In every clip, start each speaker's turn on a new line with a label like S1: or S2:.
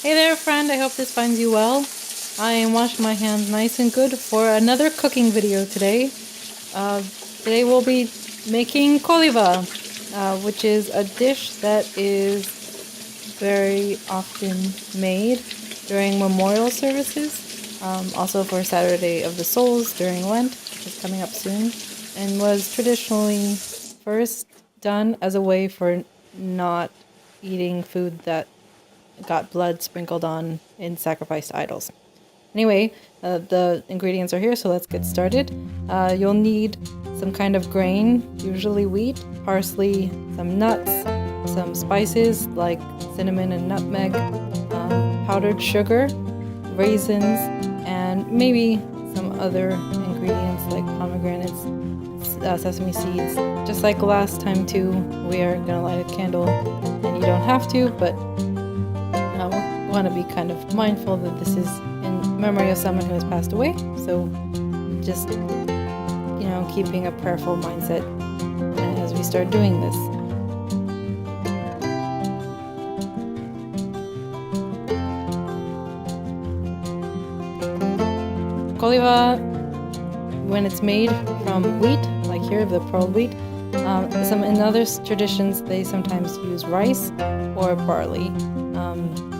S1: Hey there, friend. I hope this finds you well. I am washing my hands nice and good for another cooking video today. Today we'll be making Kollyva, which is a dish that is very often made during memorial services, also for Saturday of the Souls during Lent, which is coming up soon, and was traditionally first done as a way for not eating food that got blood sprinkled on in sacrificed idols. Anyway, the ingredients are here, so let's get started. You'll need some kind of grain, usually wheat, parsley, some nuts, some spices like cinnamon and nutmeg, powdered sugar, raisins, and maybe some other ingredients like pomegranates, sesame seeds. Just like last time too, we are gonna light a candle, and you don't have to, but we want to be kind of mindful that this is in memory of someone who has passed away. So just, keeping a prayerful mindset as we start doing this. Kollyva, when it's made from wheat, like here, the pearl wheat, in other traditions, they sometimes use rice or barley.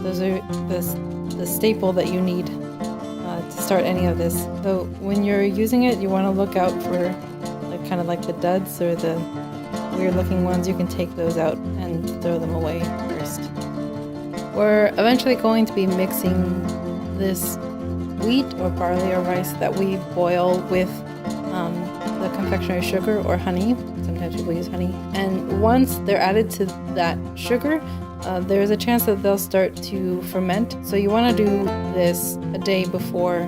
S1: Those are the staple that you need to start any of this. So when you're using it, you want to look out for kind of like the duds or the weird looking ones. You can take those out and throw them away first. We're eventually going to be mixing this wheat or barley or rice that we boil with the confectionery sugar or honey. Sometimes people use honey. And once they're added to that sugar, there's a chance that they'll start to ferment. So you want to do this a day before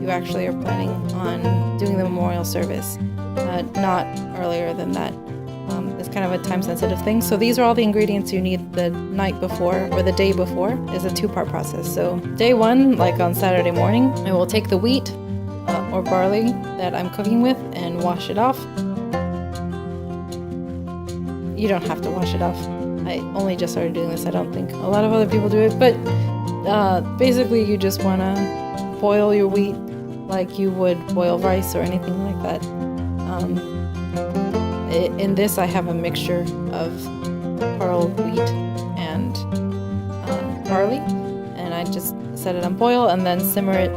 S1: you actually are planning on doing the memorial service, not earlier than that. It's kind of a time-sensitive thing. So these are all the ingredients you need the night before or the day before. Is a two-part process. So day one, like on Saturday morning, I will take the wheat or barley that I'm cooking with and wash it off. You don't have to wash it off. I only just started doing this. I don't think a lot of other people do it, but basically you just want to boil your wheat like you would boil rice or anything like that. In this I have a mixture of pearl wheat and barley, and I just set it on boil and then simmer it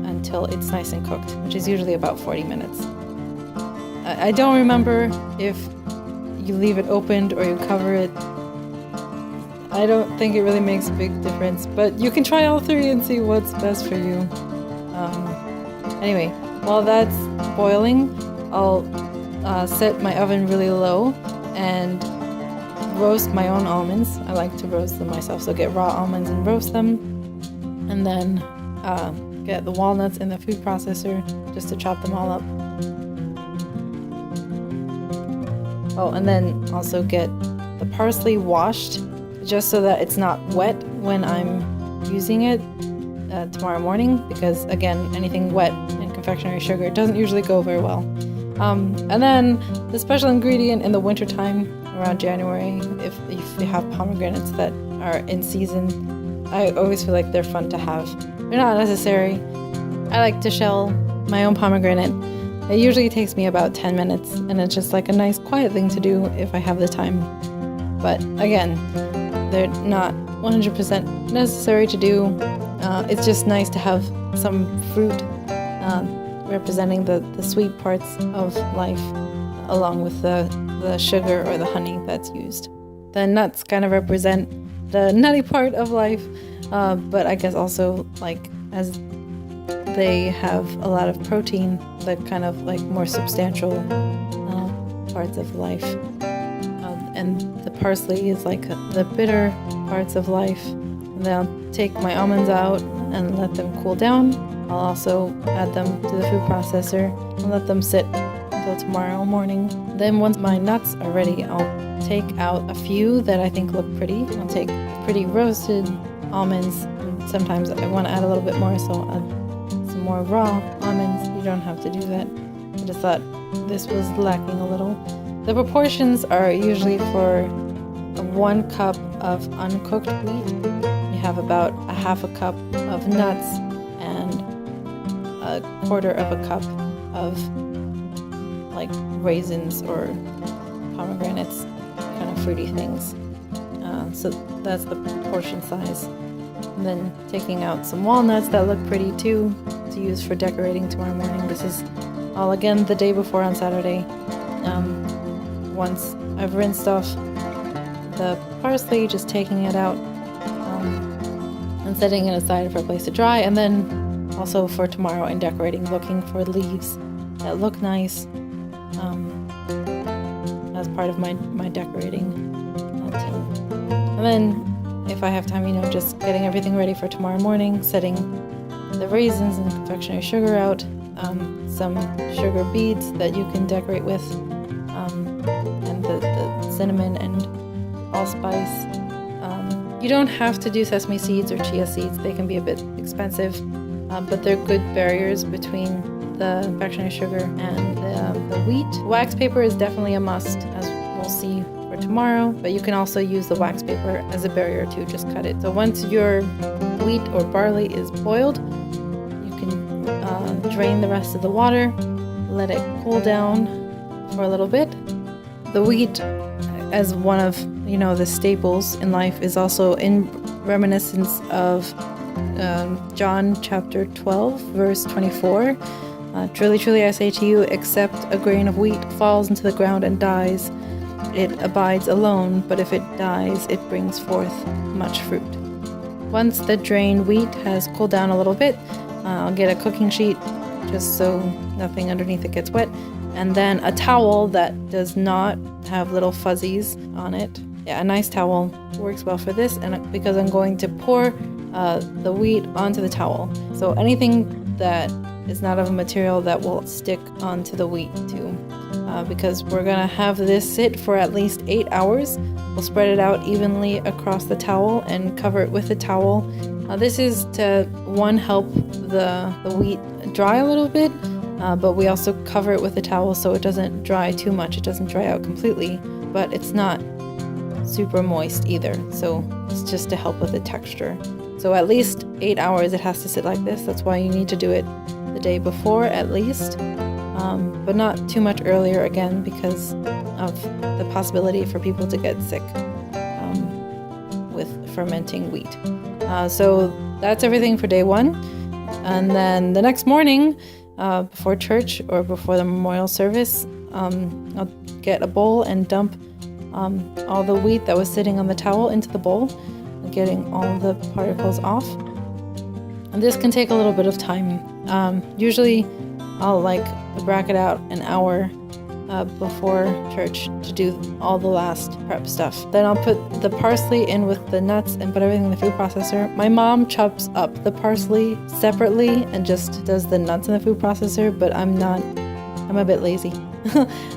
S1: until it's nice and cooked, which is usually about 40 minutes. I don't remember if you leave it opened or you cover it. I don't think it really makes a big difference, but you can try all three and see what's best for you. Anyway, while that's boiling, I'll set my oven really low and roast my own almonds. I like to roast them myself, so get raw almonds and roast them, and then get the walnuts in the food processor just to chop them all up. Oh, and then also get the parsley washed just so that it's not wet when I'm using it tomorrow morning, because again, anything wet in confectionery sugar doesn't usually go very well. And then the special ingredient in the wintertime around January, if you have pomegranates that are in season, I always feel like they're fun to have. They're not necessary. I like to shell my own pomegranate. It usually takes me about 10 minutes, and it's just like a nice quiet thing to do if I have the time. But again, they're not 100% necessary to do. It's just nice to have some fruit representing the sweet parts of life, along with the sugar or the honey that's used. The nuts kind of represent the nutty part of life, but I guess also as they have a lot of protein, the kind of more substantial parts of life. And the parsley is the bitter parts of life. And then I'll take my almonds out and let them cool down. I'll also add them to the food processor and let them sit until tomorrow morning. Then once my nuts are ready, I'll take out a few that I think look pretty. I'll take pretty roasted almonds. And sometimes I want to add a little bit more, so I'll add some more raw almonds. You don't have to do that. I just thought this was lacking a little. The proportions are usually for 1 cup of uncooked wheat. You have about a half a cup of nuts and a quarter of a cup of like raisins or pomegranates, kind of fruity things. So that's the portion size. And then taking out some walnuts that look pretty too to use for decorating tomorrow morning. This is all again the day before on Saturday. Once I've rinsed off the parsley, just taking it out and setting it aside for a place to dry, and then also for tomorrow in decorating, looking for leaves that look nice as part of my decorating routine. And then if I have time, just getting everything ready for tomorrow morning, setting the raisins and confectionery sugar out, some sugar beads that you can decorate with, and the cinnamon and allspice. You don't have to do sesame seeds or chia seeds. They can be a bit expensive, but they're good barriers between the confectionery sugar and the wheat. Wax paper is definitely a must, as we'll see for tomorrow, but you can also use the wax paper as a barrier to just cut it. So once your wheat or barley is boiled, you can drain the rest of the water, let it cool down for a little bit. The wheat, as one of the staples in life, is also in reminiscence of John chapter 12 verse 24. Truly, truly, I say to you, except a grain of wheat falls into the ground and dies, it abides alone, but if it dies, it brings forth much fruit. Once the drained wheat has cooled down a little bit, I'll get a cooking sheet just so nothing underneath it gets wet, and then a towel that does not have little fuzzies on it. Yeah, a nice towel works well for this, and because I'm going to pour the wheat onto the towel. So anything that is not of a material that will stick onto the wheat too, because we're gonna have this sit for at least 8 hours. We'll spread it out evenly across the towel and cover it with the towel. This is to help the wheat dry a little bit, but we also cover it with the towel so it doesn't dry too much. It doesn't dry out completely, but it's not super moist either, so it's just to help with the texture. So at least 8 hours it has to sit like this. That's why you need to do it the day before at least, but not too much earlier, again, because of the possibility for people to get sick with fermenting wheat. So that's everything for day one. And then the next morning, before church or before the memorial service, I'll get a bowl and dump all the wheat that was sitting on the towel into the bowl, getting all the particles off. And this can take a little bit of time. Usually I'll bracket out an hour before church to do all the last prep stuff. Then I'll put the parsley in with the nuts and put everything in the food processor. My mom chops up the parsley separately and just does the nuts in the food processor, but I'm a bit lazy.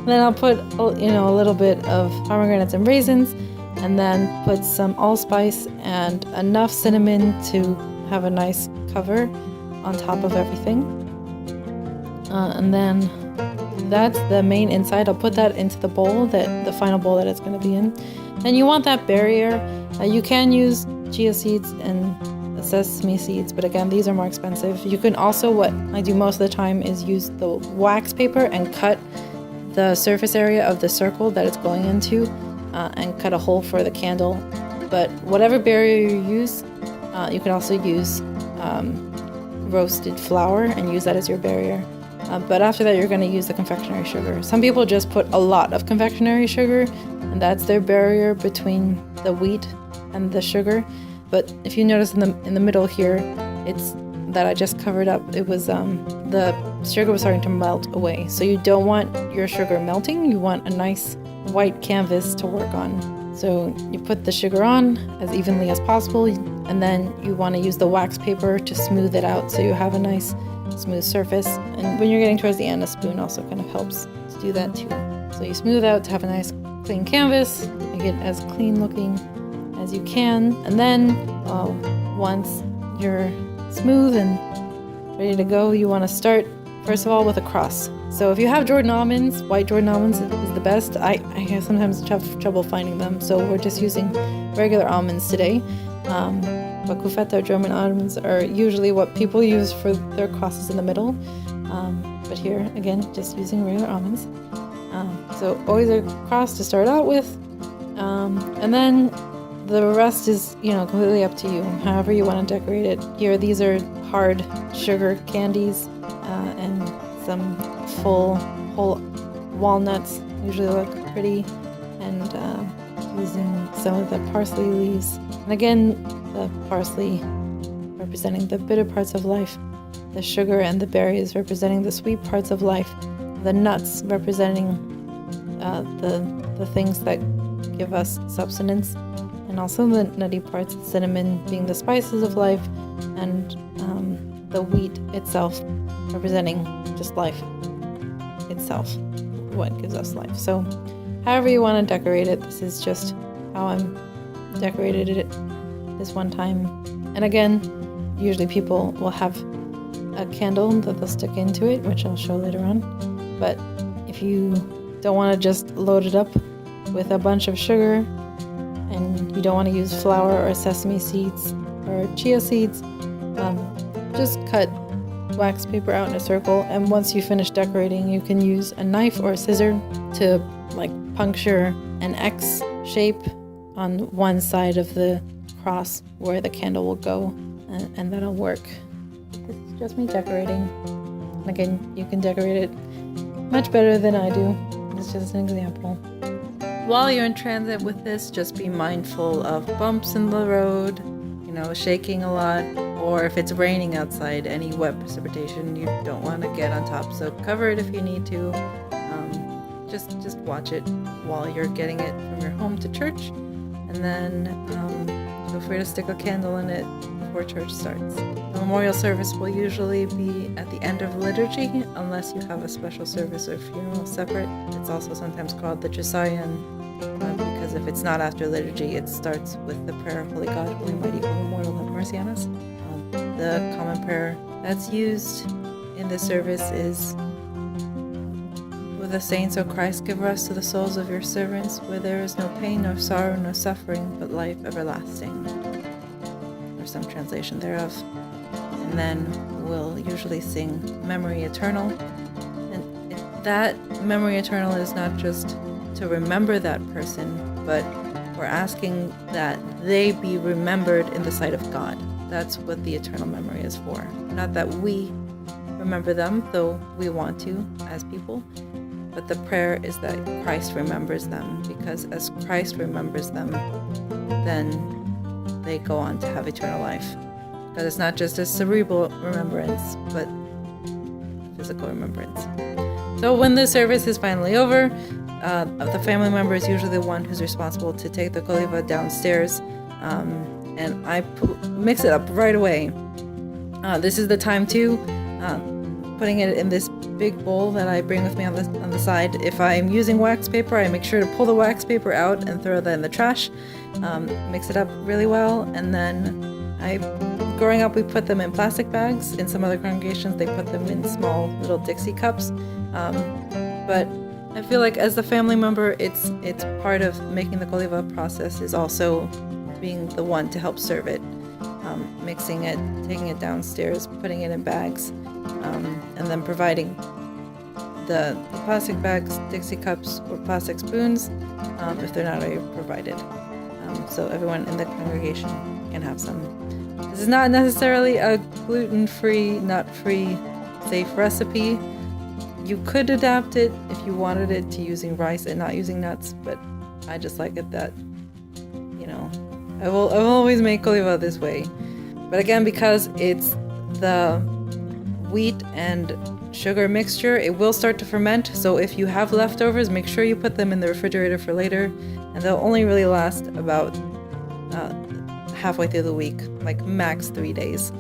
S1: Then I'll put a little bit of pomegranates and raisins, and then put some allspice and enough cinnamon to have a nice cover on top of everything. And then that's the main inside. I'll put that into the bowl, the final bowl that it's going to be in. And you want that barrier. You can use chia seeds and sesame seeds, but again, these are more expensive. You can also, what I do most of the time, is use the wax paper and cut the surface area of the circle that it's going into, and cut a hole for the candle. But whatever barrier you use, you can also use roasted flour and use that as your barrier. But after that, you're going to use the confectionery sugar. Some people just put a lot of confectionery sugar, and that's their barrier between the wheat and the sugar. But if you notice in the middle here, it's that I just covered up. It was the sugar was starting to melt away. So you don't want your sugar melting. You want a nice white canvas to work on. So you put the sugar on as evenly as possible, and then you want to use the wax paper to smooth it out so you have a nice smooth surface. And when you're getting towards the end, a spoon also kind of helps to do that too. So you smooth out to have a nice clean canvas, make it as clean looking as you can. And then once you're smooth and ready to go, you want to start first of all with a cross. So if you have Jordan almonds, white Jordan almonds is the best. I sometimes have trouble finding them, so we're just using regular almonds today. But kufeta, or German almonds, are usually what people use for their crosses in the middle. But here, again, just using regular almonds. So always a cross to start out with. And then the rest is, completely up to you, however you want to decorate it. Here, these are hard sugar candies and some full whole walnuts. Usually look pretty. And using some of the parsley leaves. And again, the parsley representing the bitter parts of life. The sugar and the berries representing the sweet parts of life. The nuts representing the things that give us substance. And also the nutty parts, cinnamon being the spices of life, and the wheat itself representing just life itself, what gives us life. So however you want to decorate it, this is just how I'm decorated it this one time. And again, usually people will have a candle that they'll stick into it, which I'll show later on. But if you don't want to just load it up with a bunch of sugar, and you don't want to use flour or sesame seeds or chia seeds, just cut wax paper out in a circle, and once you finish decorating, you can use a knife or a scissor to puncture an X shape on one side of the cross where the candle will go, and that'll work. This is just me decorating. And again, you can decorate it much better than I do. It's just an example. While you're in transit with this, just be mindful of bumps in the road, shaking a lot, or if it's raining outside, any wet precipitation you don't want to get on top. So cover it if you need to. Just watch it while you're getting it from your home to church, and then feel free to stick a candle in it before church starts. The memorial service will usually be at the end of liturgy, unless you have a special service or funeral separate. It's also sometimes called the Trisagion, because if it's not after liturgy, it starts with the prayer, Holy God, Holy Mighty, Holy Immortal, have mercy on us. The common prayer that's used in this service is, "With the saints, O Christ, give rest to the souls of your servants, where there is no pain, nor sorrow, nor suffering, but life everlasting," or some translation thereof. And then we'll usually sing Memory Eternal. And that Memory Eternal is not just to remember that person, but we're asking that they be remembered in the sight of God. That's what the eternal memory is for. Not that we remember them, though we want to as people, but the prayer is that Christ remembers them, because as Christ remembers them, then they go on to have eternal life. Because it's not just a cerebral remembrance, but physical remembrance. So when the service is finally over, the family member is usually the one who's responsible to take the Kollyva downstairs, and I mix it up right away. This is the time too, putting it in this big bowl that I bring with me on the side. If I'm using wax paper, I make sure to pull the wax paper out and throw that in the trash. Mix it up really well, and then growing up, we put them in plastic bags. In some other congregations, they put them in small little Dixie cups. But I feel like as the family member, it's part of making the Kollyva process is also being the one to help serve it, mixing it, taking it downstairs, putting it in bags, and then providing the plastic bags, Dixie cups, or plastic spoons if they're not already provided. So everyone in the congregation can have some. This is not necessarily a gluten-free, nut-free, safe recipe. You could adapt it if you wanted it to using rice and not using nuts, but I just like it that, I will always make Kollyva this way. But again, because it's the wheat and sugar mixture, it will start to ferment. So if you have leftovers, make sure you put them in the refrigerator for later, and they'll only really last about halfway through the week, like max 3 days.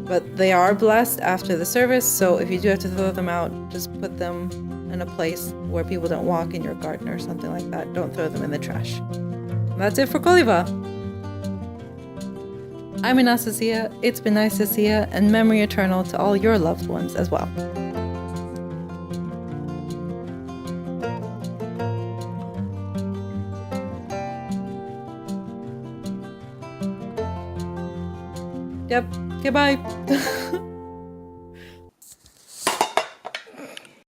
S1: But they are blessed after the service, so if you do have to throw them out, just put them in a place where people don't walk, in your garden or something like that. Don't throw them in the trash. And that's it for Kollyva. I'm Anastasia, it's been nice to see you, and memory eternal to all your loved ones as well. Yep. Okay, bye.